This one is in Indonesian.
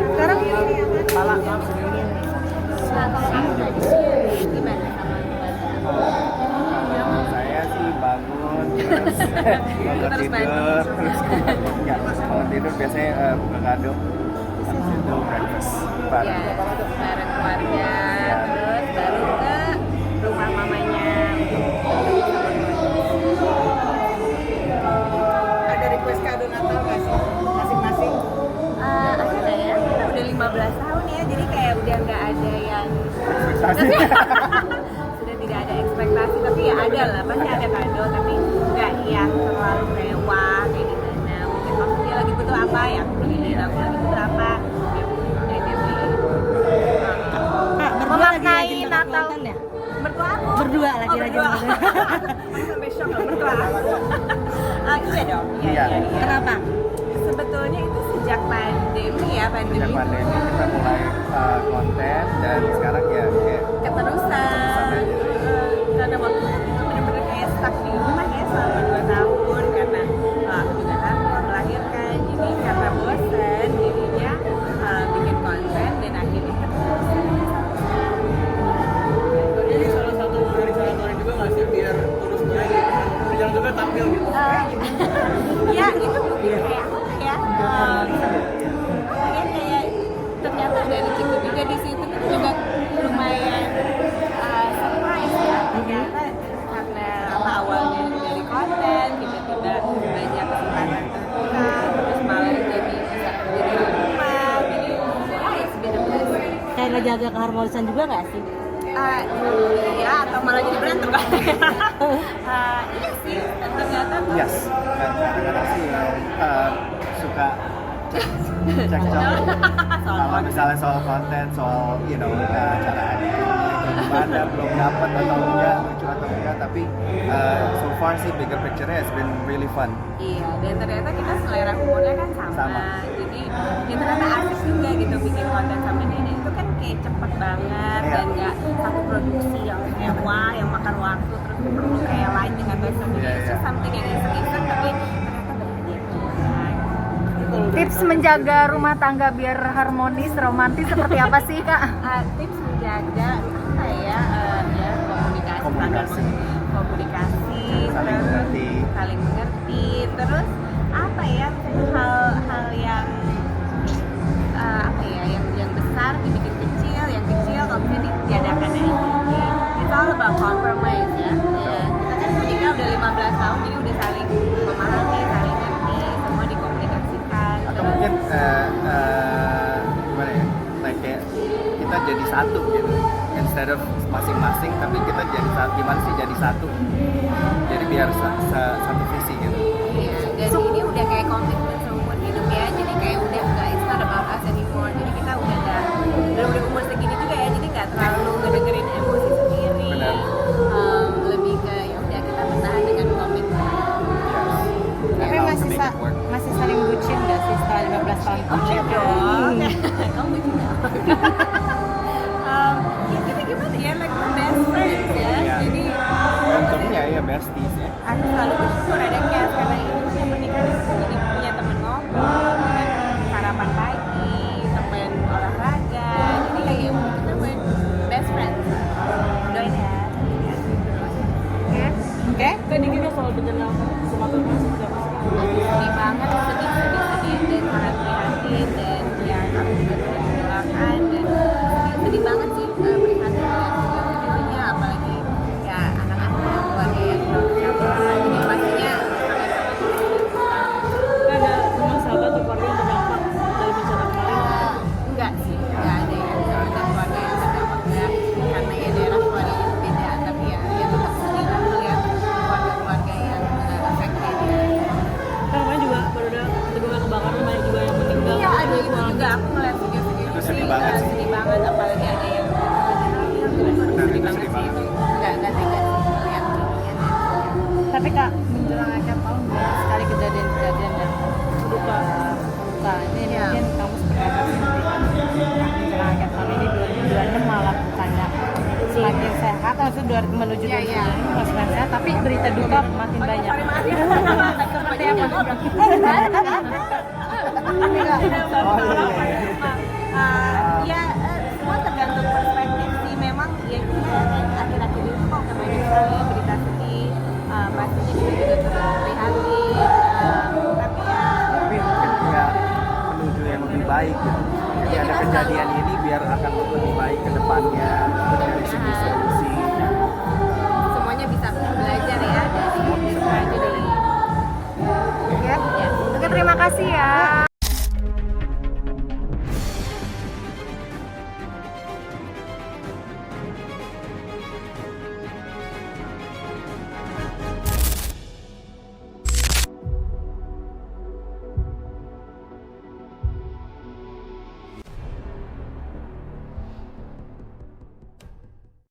Sekarang Pala. Saya sih bangun terus tidur kalau tidur biasanya buka kado habis itu breakfast bareng. Bareng keluarga, terus baru ke rumah mamanya. ada request kado Natal nggak sih masing-masing? Ada ya, kita udah 15 tahun ya, jadi kayak udah nggak ada yang sudah tidak ada ekspektasi, tapi ya ada lah, pasti ada kado, tapi nggak yang terlalu mewah kayak gimana. Mungkin waktu dia lagi butuh apa ya aku beliin, aku lagi butuh apa ya dia beliin. Memaknai Natal ya? Mertua aku. berdua lagi Berdua. Sampai shock loh, mertua aku. Iya dong. Iya. Kenapa? Sebetulnya itu sejak pandemi ya, Sejak pandemi kita mulai konten dan sekarang ya kayak keterusan. Karena waktu itu benar-benar kayak stuck di rumah ya selama 2 tahun karena aku juga hamil melahirkan, jadi karena bosan jadinya bikin konten dan akhirnya keterusan. Jadi salah satu dari cara juga nggak sih biar terus berani berjalan juga tampil gitu. Ya itu mungkin kayak apa ya? Kayak ternyata dari situ juga di situ kan juga lumayan surprise ya. Ternyata karena awalnya dari konten tiba-tiba banyak kesempatan terbuka, terus malah jadi bisa kerja di rumah, jadi ya it's been a blessing. Kayak ngejaga keharmonisan juga nggak sih? Iya, atau malah jadi berantem kan? Iya sih, ternyata tuh yes dan kadang-kadang sih suka cekcok kalau misalnya soal konten soal cara gimana belum dapat atau enggak lucu atau enggak tapi so far sih bigger picture-nya has been really fun. Iya, dan ternyata kita selera humornya kan sama. Jadi ya ternyata asik juga gitu bikin konten sama dia. Dan itu kan kayak cepet banget dan nggak satu produksi yang mewah, yang makan waktu terus perlu kayak lain dengan bahasa Indonesia, something yang iseng-iseng tapi ternyata bahagia banget. Tips menjaga rumah tangga biar harmonis, romantis seperti apa sih Kak? Tips menjaga apa ya? Ya komunikasi. Saling mengerti. Saling mengerti. Terus apa ya? Hal-hal yang apa ya? Yang besar dibikin kecil, yang kecil kalau bisa ditiadakan aja. It's all about compromise ya. Kita kan menikah udah 15 tahun, jadi udah saling memahami, saling ngerti, semua dikomunikasikan. Atau mungkin gimana ya, kayak kita jadi satu gitu instead of masing-masing tapi kita jadi satu. Gimana sih jadi satu jadi biar satu visi gitu. Iya, dan ini udah kayak komitmen seumur hidup ya, jadi kayak udah nggak it's not about us anymore, jadi kita udah umur segini juga ya, jadi nggak terlalu ngedengerin emosi sendiri. Benar. Lebih ke ya udah kita bertahan dengan komitmen. Tapi masih saling bucin nggak sih setelah 15 tahun? Bucin dong. Kamu bucin dong. Ya kita gimana ya, like best friends ya. Iya. Jadi Untungnya ya besties ya. aku selalu bersyukur ada Cass karena ini yang pernikahan itu jadi punya teman ngobrol, teman sarapan pagi, teman olahraga, jadi kayak ya kita best friends. Doain ya. Oke. Tadi kita soal berjalan Sumatera seperti apa sih? Sedih banget, sedih dan sangat prihatin dan ya aku juga sudah mendoakan dan sedih banget sih prihatin dengan videonya, apalagi ya anak-anak keluarga yang tercapai, jadi pastinya Ada teman sahabat atau keluarga yang terdampak dari bencana kemarin? enggak sih, enggak ada ya ada keluarga yang terdampak enggak, karena ya daerah keluarganya beda, tapi ya tetap sedih lah melihat keluarga-keluarga yang affected ya. Kan kemarin juga baru ada gedung kebakaran, banyak juga yang meninggal. Iya, ada itu juga aku ngeliat video-video Itu sedih banget sih. sedih banget, apalagi ada yang sedih banget sih itu. Enggak tega sih ngeliat videonya. Tapi Kak, menjelang akhir tahun banyak sekali kejadian-kejadian yang Lupa. luka. Ini Iya. mungkin kamu seperti apa sih menjelang akhir tahun ini 2026 malah bukannya semakin sehat, maksudnya menuju 2026 makin sehat, tapi berita duka makin banyak. Sorry, maaf ya. ada yang mau Ya semua tergantung perspektif sih. Memang ya kita akhir-akhir ini kok banyak sekali berita sedih, pastinya juga turut prihatin. Tapi ya Tapi mungkin nggak menuju yang lebih baik gitu. Jadi ada kejadian ini biar akan lebih baik ke depannya dari segi solusi. semuanya bisa belajar ya dari tragedi. Oke, terima kasih ya.